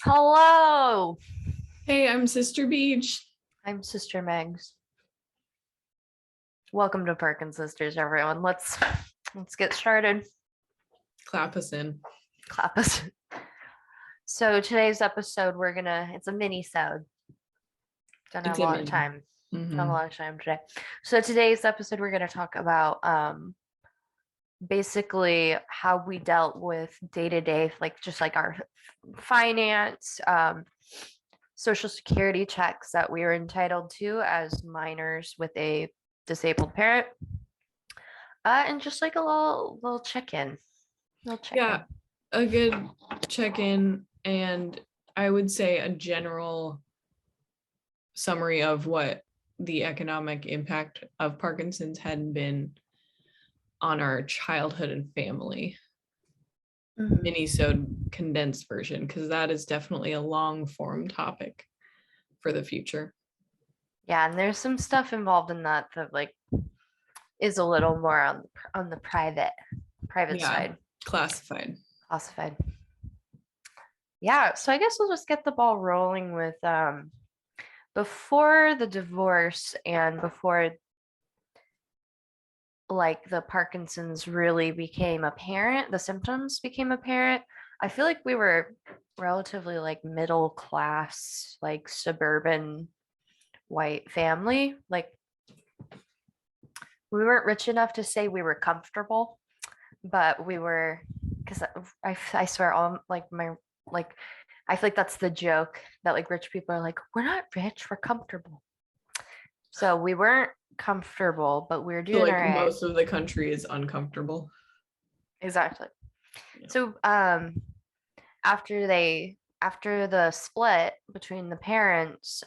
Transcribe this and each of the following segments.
Hello, Hey, I'm Sister Beej. I'm Sister Mags. Welcome to Parkinson Sisters, everyone. Let's get started. Clap us in. Clap us. So today's episode, it's a mini-sode. Don't have It's a a lot of mini. time. Don't have a Mm-hmm. lot of time today. So today's episode, we're gonna talk about basically how we dealt with day-to-day, like just like our finance, social security checks that we were entitled to as minors with a disabled parent. And just like a little check-in. Little check-in. Yeah, a good check-in, and I would say a general summary of what the economic impact of Parkinson's had been on our childhood and family. Mhm. Minisode condensed version, because that is definitely a long form topic for the future. Yeah, and there's some stuff involved in that like is a little more on the private Yeah, side, classified. classified. Yeah, so I guess we'll just get the ball rolling with before the divorce and before like the Parkinson's really became apparent, the symptoms became apparent. I feel like we were relatively like middle class, like suburban white family. Like we weren't rich enough to say we were comfortable, but we were, because I swear all like my like I feel like that's the joke that like rich people are like, we're not rich, we're comfortable. So we weren't comfortable, but we were So doing all like right. most of the country is uncomfortable. Exactly. Yeah. So after the split between the parents,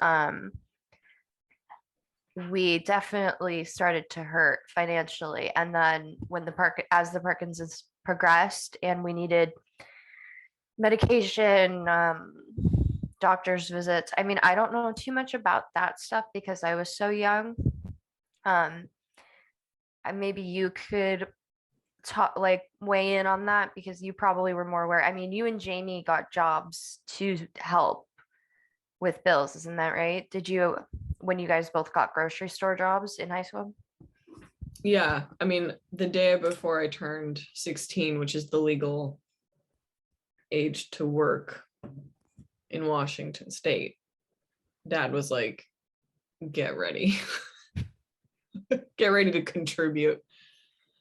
we definitely started to hurt financially. And then when as the Parkinson's progressed and we needed medication, doctor's visits. I mean, I don't know too much about that stuff because I was so young. Um, maybe you could talk like weigh in on that because you probably were more aware. I mean, you and Jamie got jobs to help with bills, isn't that right? Did you when you guys both got grocery store jobs in high school? Yeah, I mean, the day before I turned 16, which is the legal age to work in Washington State, Dad was like, get ready. Get ready to contribute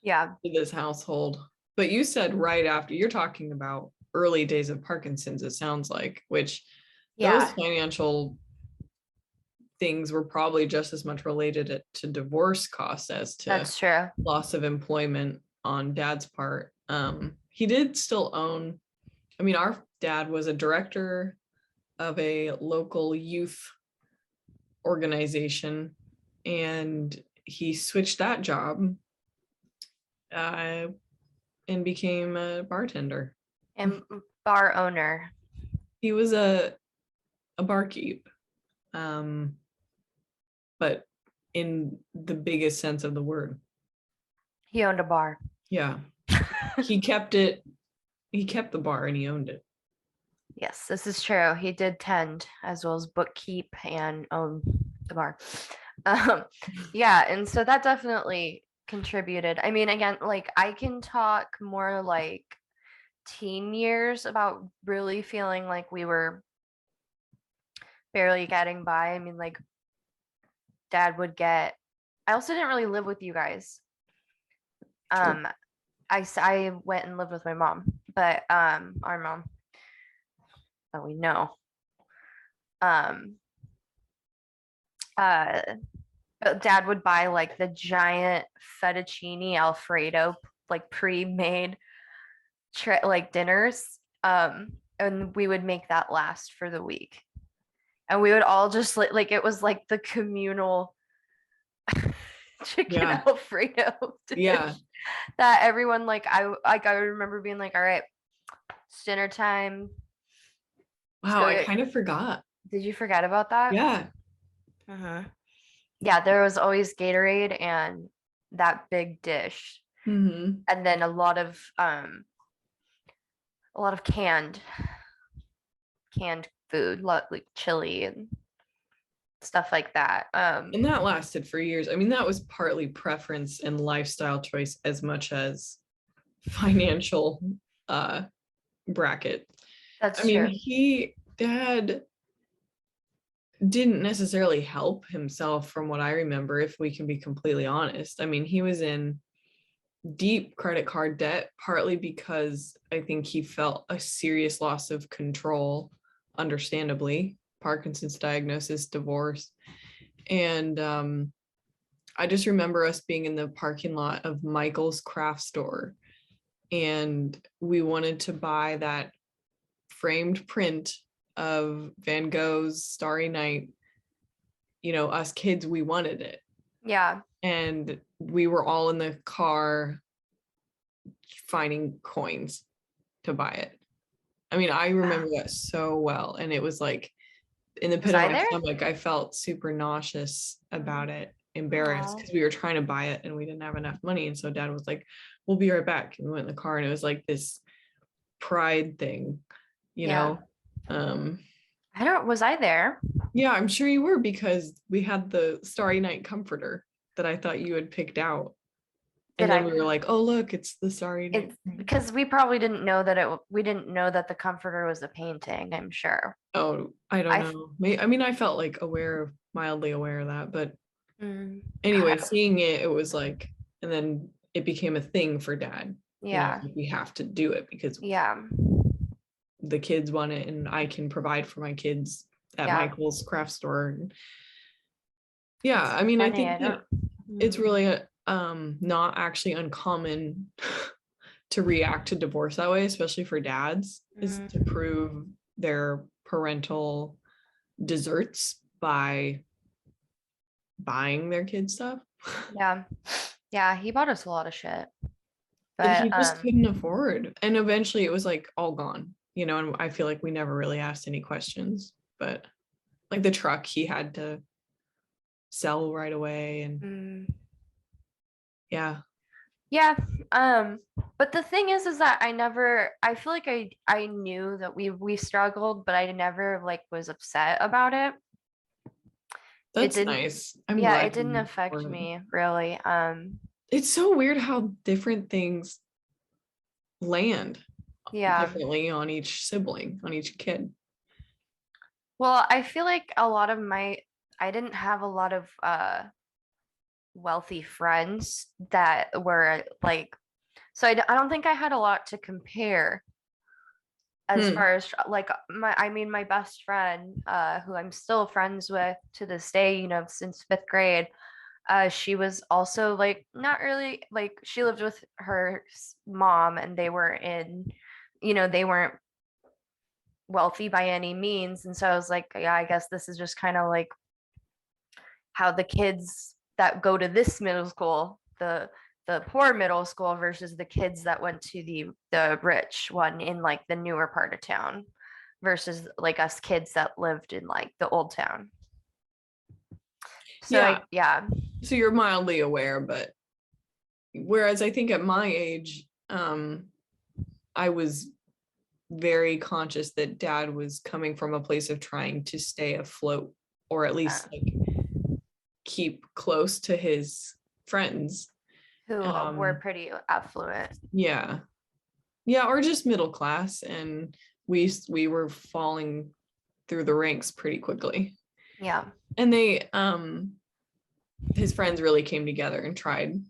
Yeah, to this household. But you said right after, you're talking about early days of Parkinson's, it sounds like, which those yeah, financial things were probably just as much related to divorce costs as to that's true. loss of employment on Dad's part. He did still own, I mean, our dad was a director of a local youth organization, and he switched that job uh, and became a bartender. And bar owner. He was a barkeep, um, but in the biggest sense of the word. He owned a bar. Yeah, he kept it. He kept the bar and he owned it. Yes, this is true. He did tend as well as bookkeep and own the bar. Um, yeah, and so that definitely contributed. I mean, again, like I can talk more like teen years about really feeling like we were barely getting by. I mean, like dad would get, I also didn't really live with you guys. Sure. Um, I went and lived with my mom, but our mom that we know. Um, uh, Dad would buy like the giant fettuccine Alfredo, like pre-made like dinners. And we would make that last for the week. And we would all just like it was like the communal chicken Yeah. Alfredo Yeah. dish that everyone like I remember being like, all right, it's dinner time. Let's Wow, go I get. kind of forgot. Did you forget about that? Yeah. Uh-huh. Yeah, there was always Gatorade and that big dish. Hmm. And then a lot of canned canned food, like chili and stuff like that. And that lasted for years. I mean, that was partly preference and lifestyle choice as much as financial uh bracket. I That's mean, true. dad didn't necessarily help himself from what I remember, if we can be completely honest. I mean, he was in deep credit card debt, partly because I think he felt a serious loss of control, understandably, Parkinson's diagnosis, divorce. And I just remember us being in the parking lot of Michael's craft store, and we wanted to buy that framed print of Van Gogh's Starry Night. You know, us kids, we wanted it. Yeah. And we were all in the car finding coins to buy it. I mean, I remember that so well. And it was like in the Was pit of I my there? stomach, I felt super nauseous about it, embarrassed, Oh, because we were trying to buy it and we didn't have enough money. And so dad was like, we'll be right back. And we went in the car, and it was like this pride thing, you yeah. know? Um, Was I there? yeah, I'm sure you were, because we had the Starry Night comforter that I thought you had picked out. Did And then I? we were like, oh, look, it's the Starry Night. It's because we probably didn't know that we didn't know that the comforter was a painting, I'm sure. Oh, I don't I, f- know. I mean, I felt like mildly aware of that. But God, anyway, seeing it, it was like, and then it became a thing for dad. You know, yeah, we have to do it because yeah, the kids want it, and I can provide for my kids at yeah. Michael's craft store. Yeah, It's I mean, I funny. think I don't. that it's really not actually uncommon to react to divorce that way, especially for dads, is to Mm, prove their parental desserts by buying their kids stuff yeah, yeah. He bought us a lot of shit, that he but just couldn't afford. And eventually it was like all gone, you know, and I feel like we never really asked any questions. But like the truck he had to sell right away. And mm, yeah. yeah. Um, but the thing is that I feel like I knew that we struggled, but I never like was upset about it. It That's didn't, nice. I'm yeah, glad it didn't you affect weren't. me really. It's so weird how different things land Yeah. differently on each sibling, on each kid. Well, I feel like I didn't have a lot of wealthy friends that were like, so I don't think I had a lot to compare as Hmm. far as like I mean, my best friend, who I'm still friends with to this day, since fifth grade. She was also like not really like she lived with her mom and they weren't wealthy by any means. And so I was like, yeah, I guess this is just kind of like how the kids that go to this middle school, the poor middle school versus the kids that went to the rich one in like the newer part of town versus like us kids that lived in like the old town. So Yeah. yeah, So you're mildly aware, but whereas I think at my age, I was very conscious that dad was coming from a place of trying to stay afloat, or at yeah. least like keep close to his friends. Who were Um, pretty affluent. yeah. Yeah, or just middle class. And we were falling through the ranks pretty quickly. Yeah. And his friends really came together and tried,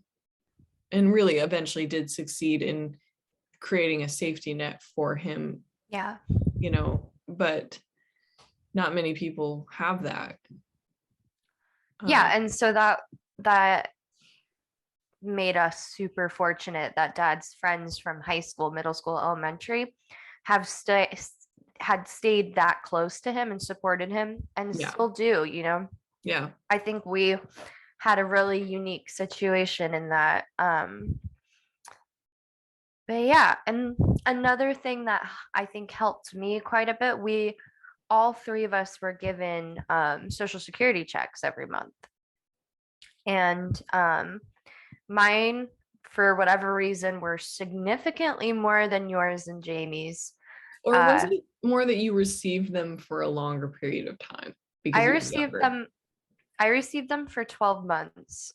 and really eventually did succeed in creating a safety net for him, Yeah. you know, but not many people have that. Yeah. Um, And so that made us super fortunate that dad's friends from high school, middle school, elementary have had stayed that close to him and supported him and yeah, still do. yeah, I think we had a really unique situation in that. But yeah, and another thing that I think helped me quite a bit, we all three of us were given social security checks every month. And mine, for whatever reason, were significantly more than yours and Jamie's. Or was it more that you received them for a longer period of time I because you were received younger? them I received them for 12 months.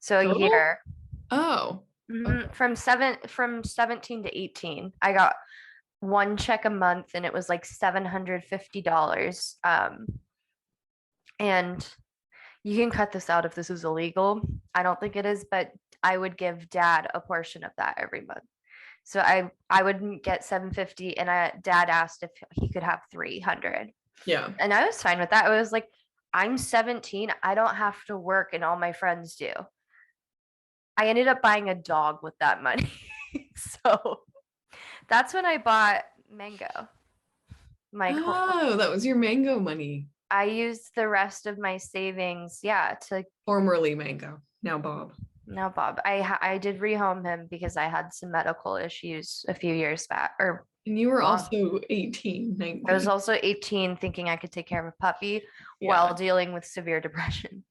So a Total? year. Oh, okay. From 17 to 18. I got one check a month and it was like $750. And you can cut this out if this is illegal. I don't think it is, but I would give dad a portion of that every month. So I would get 750 and dad asked if he could have 300. Yeah. And I was fine with that. I was like, I'm 17. I don't have to work and all my friends do. I ended up buying a dog with that money. So that's when I bought Mango. My Oh, that was your mango money. I used the rest of my savings, yeah, to Formerly mango, now Bob. no Bob. I did rehome him because I had some medical issues a few years back, or And you were long. also 18, I was 19. also 18, thinking I could take care of a puppy Yeah. while dealing with severe depression.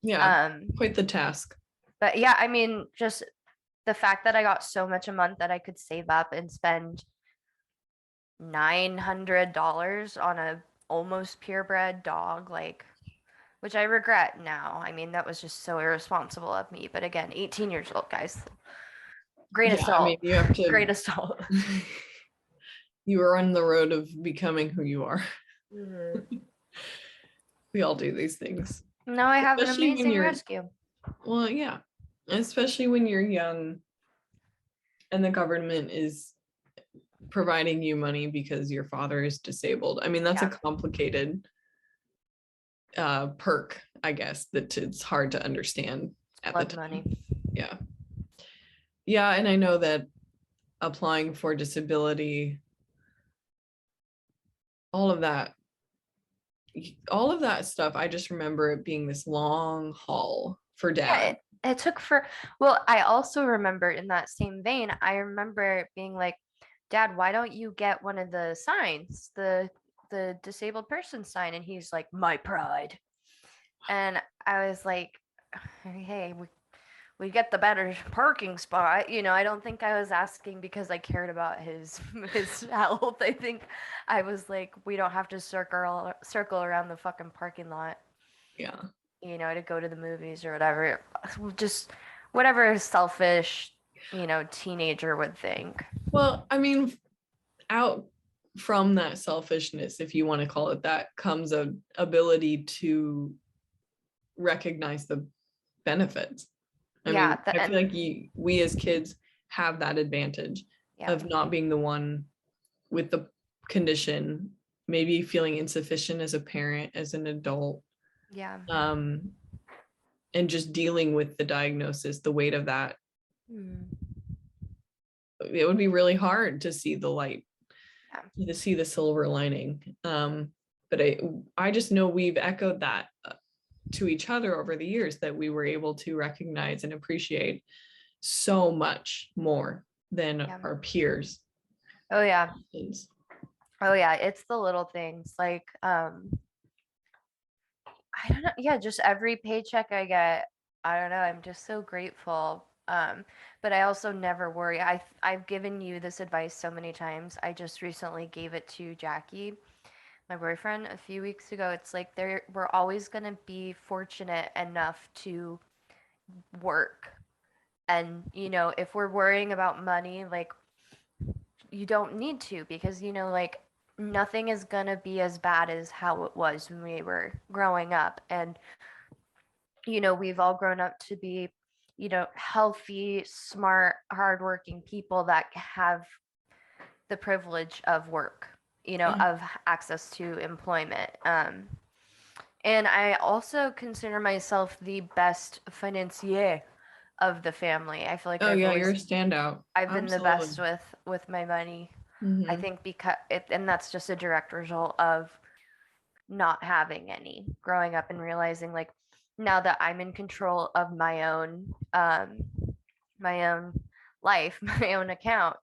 Yeah. Um, Quite the task. but yeah, I mean, just the fact that I got so much a month that I could save up and spend $900 on a almost purebred dog, like, which I regret now. I mean, that was just so irresponsible of me. But again, 18 years old, guys. Grain of Yeah, I mean, salt. you have to, Grain of salt. you are on the road of becoming who you are. Mhm. We all do these things. Now I have an Especially when amazing you're, rescue. well, yeah. Especially when you're young and the government is providing you money because your father is disabled. I mean, that's a Yeah, complicated perk, I guess, that it's hard to understand it's at the blood time. money. Yeah. Yeah, and I know that applying for disability, all of that, all of that stuff, I just remember it being this long haul for Yeah, dad. it took for, well, I also remember in that same vein, I remember being like, Dad, why don't you get one of the signs, the disabled person sign? And he's like, my pride. And I was like, hey, we get the better parking spot. I don't think I was asking because I cared about his his health. I think I was like, we don't have to circle around the fucking parking lot, Yeah. to go to the movies or whatever. Just whatever a selfish, teenager would think. Well, I mean, out from that selfishness, if you want to call it that, comes a ability to recognize the benefits. I mean, Yeah, the, I feel and like we as kids have that advantage yeah, of not being the one with the condition, maybe feeling insufficient as a parent, as an adult, yeah. um, and just dealing with the diagnosis, the weight of that. Mm, It would be really hard to see the light, yeah. to see the silver lining. But I just know we've echoed that to each other over the years, that we were able to recognize and appreciate so much more than Yeah. our peers. Oh yeah. Oh yeah. It's the little things like I don't know. Yeah, just every paycheck I get, I don't know. I'm just so grateful. But I also never worry. I've given you this advice so many times. I just recently gave it to Jackie, my boyfriend, a few weeks ago. It's like we're always gonna be fortunate enough to work. And if we're worrying about money, like you don't need to because like nothing is gonna be as bad as how it was when we were growing up. And we've all grown up to be, healthy, smart, hardworking people that have the privilege of work, Yeah. of access to employment. And I also consider myself the best financier of the family. I feel like Oh yeah, you're a standout. I've been the Absolutely. best with my money. I Hmm. think and that's just a direct result of not having any growing up and realizing like now that I'm in control of my own life, my own account,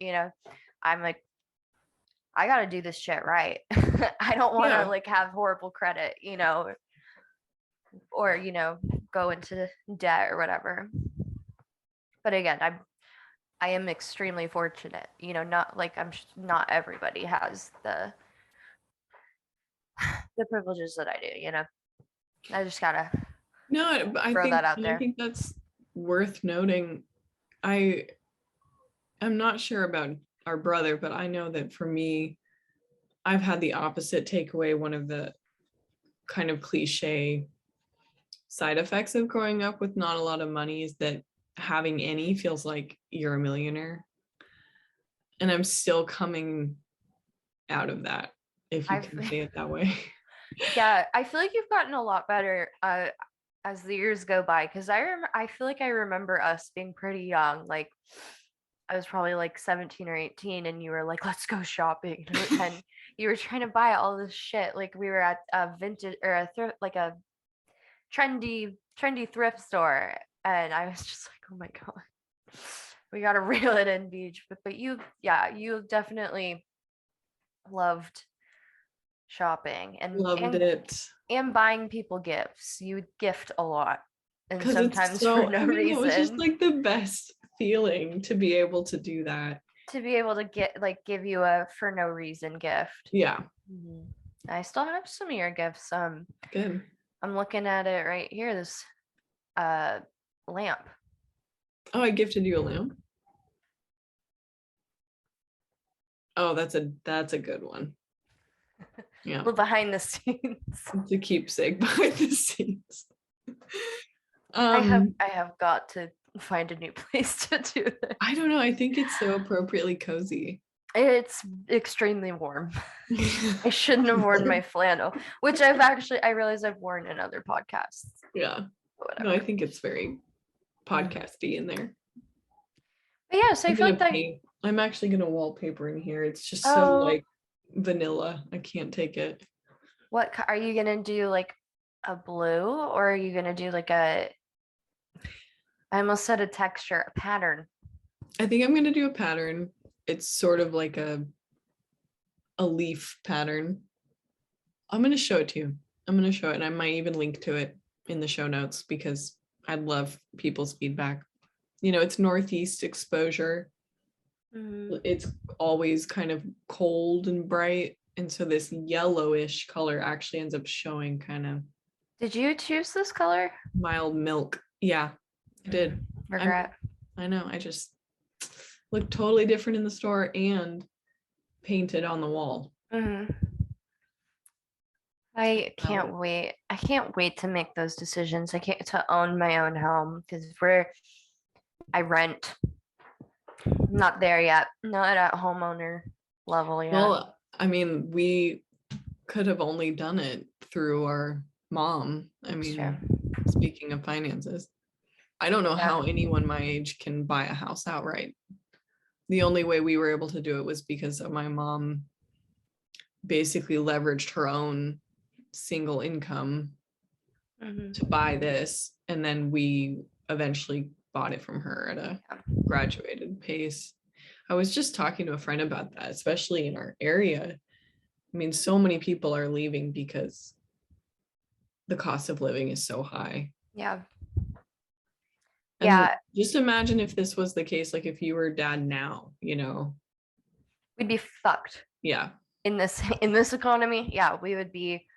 I'm like I got to do this shit right. I don't want to Yeah. like have horrible credit, or go into debt or whatever. But again, I am extremely fortunate. You know, not like not everybody has the privileges that I do, you know. I just gotta No, but throw that out I there. think that's worth noting. I am not sure about our brother, but I know that for me, I've had the opposite takeaway. One of the kind of cliche side effects of growing up with not a lot of money is that having any feels like you're a millionaire. And I'm still coming out of that, if you I've can say it that way. yeah, I feel like you've gotten a lot better as the years go by because I feel like I remember us being pretty young. Like I was probably like 17 or 18 and you were like, let's go shopping. And you were trying to buy all this shit. Like we were at a vintage or a thrift, like a trendy thrift store. And I was just like, oh my God, we got to reel it in, Beach. But yeah, you definitely loved shopping Loved it. and buying people gifts. You would gift a lot and Because it's sometimes for so, no I mean, it was just reason. like the best feeling to be able to do that. To be able to get like give you a for no reason gift. Yeah, Mhm. I still have some of your gifts. good. I'm looking at it right here. This uh lamp. Oh, I gifted you a lamp. Oh, that's a good one. Yeah, Well, behind the scenes. it's a keepsake behind the scenes. I have got to find a new place to do this. I don't know. I think it's so appropriately cozy. It's extremely warm. I shouldn't have worn my flannel, which I realize I've worn in other podcasts. Yeah. No, Whatever. I think it's very podcasty in there. But yeah, so I I'm feel gonna like that. paint. I'm actually gonna wallpaper in here. It's just so Oh, like vanilla. I can't take it. are you gonna do like a blue or are you gonna do like a? I almost said a texture, a pattern. I think I'm gonna do a pattern. It's sort of like a leaf pattern. I'm gonna show it to you. I'm gonna show it, and I might even link to it in the show notes because I'd love people's feedback. You know, it's northeast exposure. Mhm. It's always kind of cold and bright, and so this yellowish color actually ends up showing kind of Did you choose this color? mild milk. Yeah, I did. I'm Regret. I know. I just looked totally different in the store and painted on the wall. Hmm. Palette. I can't wait to make those decisions. I can't to own my own home because we're I rent. Not there yet. Not at homeowner level yet. Well, I mean, we could have only done it through our mom. I That's true. mean, speaking of finances, I don't know Yeah. how anyone my age can buy a house outright. The only way we were able to do it was because of my mom basically leveraged her own single income Hmm. to buy this, and then we eventually bought it from her at a Yeah. graduated pace. I was just talking to a friend about that, especially in our area. I mean, so many people are leaving because the cost of living is so high. Yeah. And Yeah. just imagine if this was the case, like if you were dad now, you know, We'd be fucked yeah, in this economy. Yeah, we would be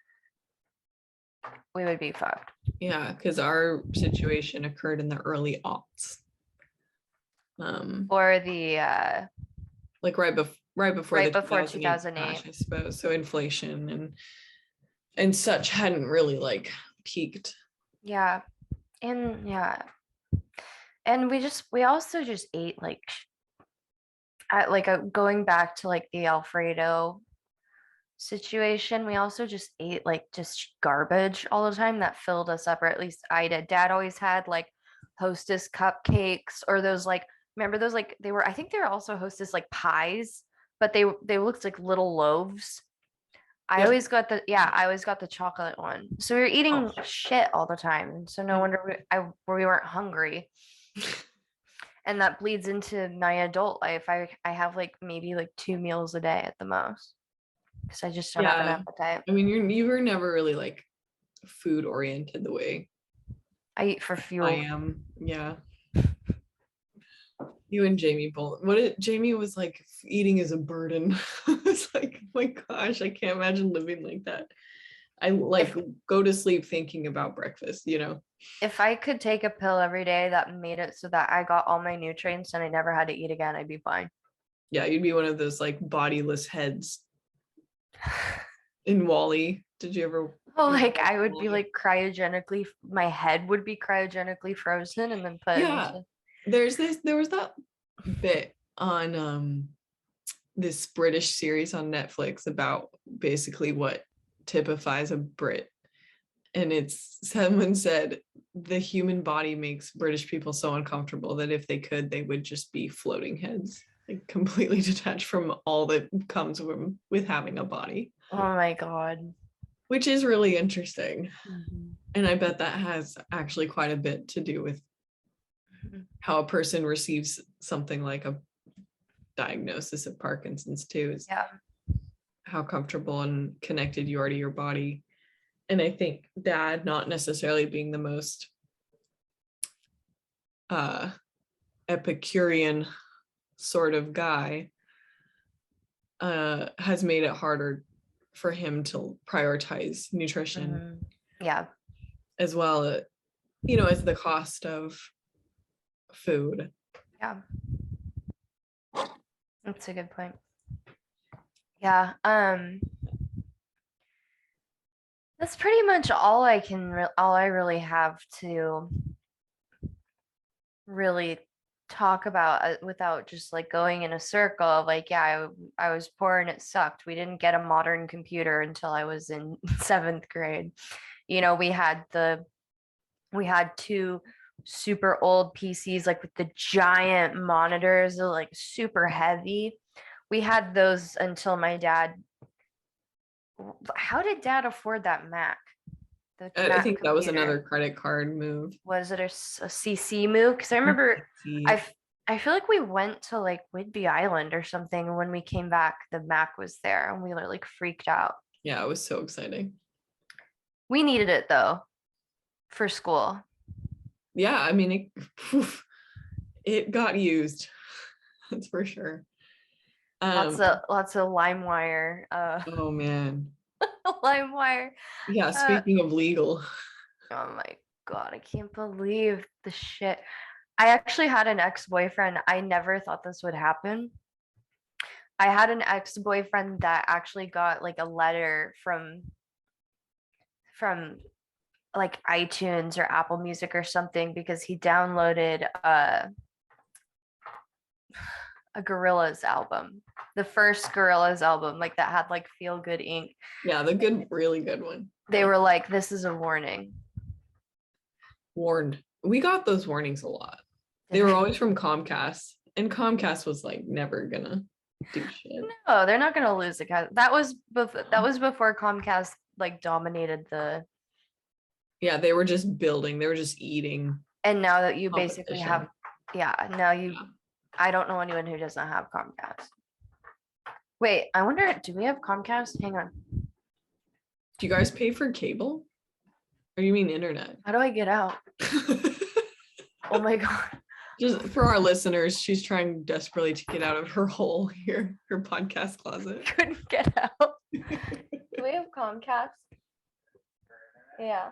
fucked. yeah, because our situation occurred in the early aughts. Or the Like right before the right before 2008 2008. crash, I suppose. So inflation and such hadn't really like peaked. Yeah. And yeah. And we also just ate like going back to like the Alfredo situation, we also just ate like just garbage all the time that filled us up, or at least I did. Dad always had like Hostess cupcakes or those like remember those like they were I think they were also Hostess like pies, but they looked like little loaves. Yep. I always got the chocolate one. So we were Oh, eating shit all the time. And so no yep. wonder we weren't hungry. And that bleeds into my adult life. I have like maybe like 2 meals a day at the most because I just don't have an Yeah. appetite. I mean, you were never really like food oriented the way I eat for I fuel. am. Yeah. You and Jamie both. Jamie was like, eating is a burden. I was like, oh my gosh, I can't imagine living like that. I like go to sleep thinking about breakfast, you know? If I could take a pill every day that made it so that I got all my nutrients and I never had to eat again, I'd be fine. Yeah, you'd be one of those like bodiless heads in Wally. Did you ever Oh, watch like I would be Wall-E? like cryogenically, my head would be cryogenically frozen and then put Yeah. into. There was that bit on this British series on Netflix about basically what typifies a Brit. And it's someone said the human body makes British people so uncomfortable that if they could, they would just be floating heads, like completely detached from all that comes with having a body, Oh my God. which is really interesting. Mhm. And I bet that has actually quite a bit to do with how a person receives something like a diagnosis of Parkinson's too, is Yeah. how comfortable and connected you are to your body. And I think dad not necessarily being the most Epicurean sort of guy has made it harder for him to prioritize nutrition Yeah. as well, as the cost of food. Yeah. That's a good point. Yeah. That's pretty much all all I really have to really talk about without just like going in a circle of like, yeah, I was poor and it sucked. We didn't get a modern computer until I was in 7th grade. We had two super old PCs like with the giant monitors, they're like super heavy. We had those until my dad. How did dad afford that Mac? The I Mac think that was computer. another credit card move. Was it a CC move? Because I remember I feel like we went to like Whidbey Island or something. And when we came back, the Mac was there and we were like freaked out. Yeah, it was so exciting. We needed it though for school. Yeah, I mean, it got used. That's for sure. Lots of LimeWire, Oh man. LimeWire. Yeah, Uh, speaking of legal. oh my God, I can't believe the shit. I actually had an ex-boyfriend. I never thought this would happen. I had an ex-boyfriend that actually got like a letter from like iTunes or Apple Music or something because he downloaded a Gorillaz album, the first Gorillaz album, like that had like Feel Good Inc. Yeah, really good one. They were like, "This is a warning." Warned. We got those warnings a lot. They were always from Comcast, and Comcast was like never gonna do shit. No, they're not gonna lose the cat. That was before Comcast like dominated the. Yeah, they were just building. They were just eating And now that you basically competition. have, yeah, now you, Yeah. I don't know anyone who doesn't have Comcast. Wait, I wonder, do we have Comcast? Hang on. Do you guys pay for cable? Or you mean internet? How do I get out? Oh my God. Just for our listeners, she's trying desperately to get out of her hole here, her podcast closet. Couldn't get out. Do we have Comcast? Yeah.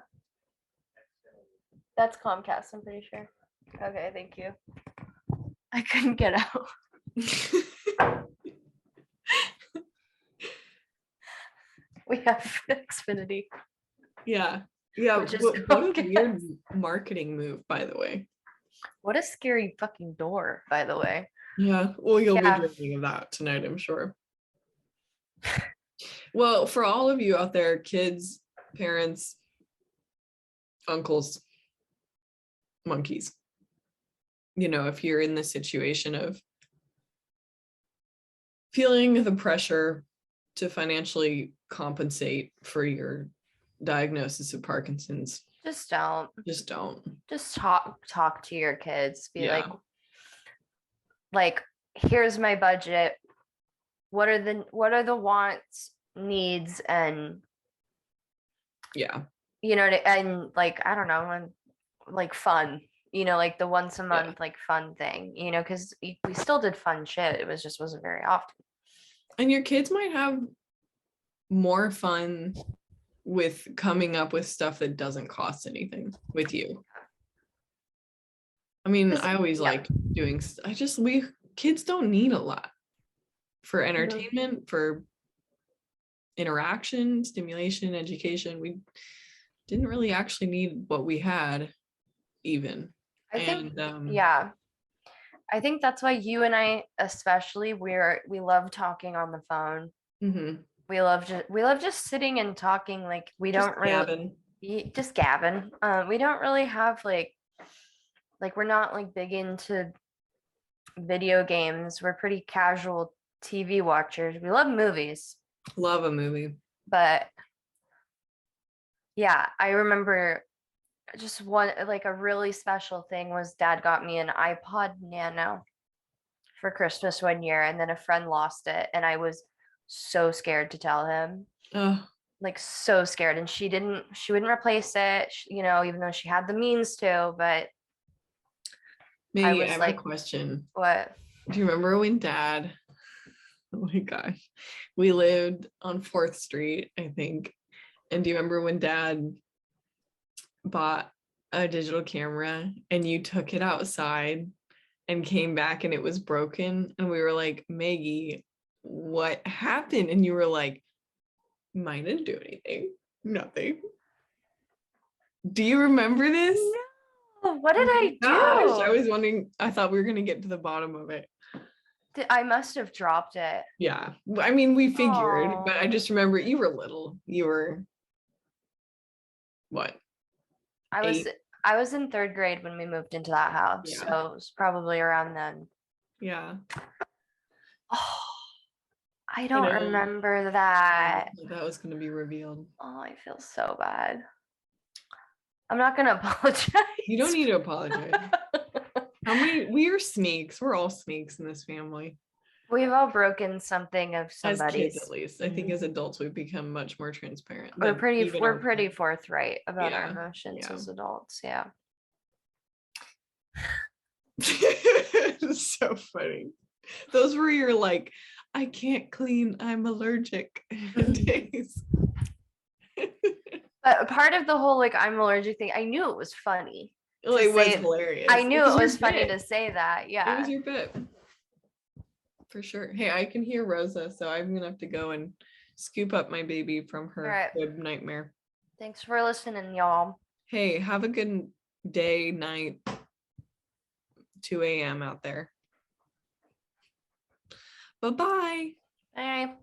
That's Comcast, I'm pretty sure. Okay, thank you. I couldn't get out. We have Xfinity. Yeah. Yeah. Which is What a Comcast. weird marketing move, by the way. What a scary fucking door, by the way. Yeah. Well, you'll be Yeah. dreaming of that tonight, I'm sure. Well, for all of you out there, kids, parents, uncles, monkeys, if you're in the situation of feeling the pressure to financially compensate for your diagnosis of Parkinson's, Just don't. Just talk to your kids. Be Yeah. like, here's my budget. What are the wants, needs, and Yeah. and like I don't know, and like fun. you know, like the once a Yeah. month like fun thing, you know, because we still did fun shit. It was just wasn't very often. And your kids might have more fun with coming up with stuff that doesn't cost anything with you. I mean, I always Yeah. like doing, we kids don't need a lot for Mhm. entertainment, for interaction, stimulation, education. We didn't really actually need what we had even. I think, And yeah. I think that's why you and I especially we love talking on the phone. mhm, We love just sitting and talking. Like we just don't really gabbing. just gabbing. We don't really have like we're not like big into video games. We're pretty casual TV watchers. We love movies, Love a movie. but yeah, I remember just one like a really special thing was dad got me an iPod Nano for Christmas one year, and then a friend lost it, and I was so scared to tell him, Oh, like so scared. And she wouldn't replace it, you know, even though she had the means to. But I Maggie, I was have a like, question. what? Do you remember when Dad, oh my gosh, we lived on 4th Street, I think. And do you remember when Dad bought a digital camera and you took it outside and came back and it was broken? And we were like, Maggie, what happened? And you were like, mine didn't do anything. Nothing. Do you remember this? No, what did Oh my I gosh, I do? was wondering, I thought we were gonna get to the bottom of it. I must have dropped it. Yeah. I mean, we figured, but I Oh, just remember you were little. You were what? I was 8? I was in third grade when we moved into that house, Yeah. so it was probably around then. Yeah. Oh, I I don't know. remember that. That was gonna be revealed. Oh, I feel so bad. I'm not gonna You don't apologize. need to apologize. We are sneaks. We're all sneaks in this family. We've all broken something of As kids, at somebody's. least. I think as adults, we've become much more transparent. We're But pretty even we're our pretty forthright about our yeah. emotions Yeah. as adults. Yeah. It's so funny. Those were your like, I can't clean, I'm allergic days. But part of the whole like I'm allergic thing, I knew it was funny Well, to it was say. hilarious. I knew was it your was funny bit. to say that. It was Yeah. your bit. For sure. Hey, I can hear Rosa, so I'm gonna have to go and scoop up my baby from All her right. crib nightmare. Thanks for listening, y'all. Hey, have a good day, night, 2 a.m. out there. Bye-bye. Bye.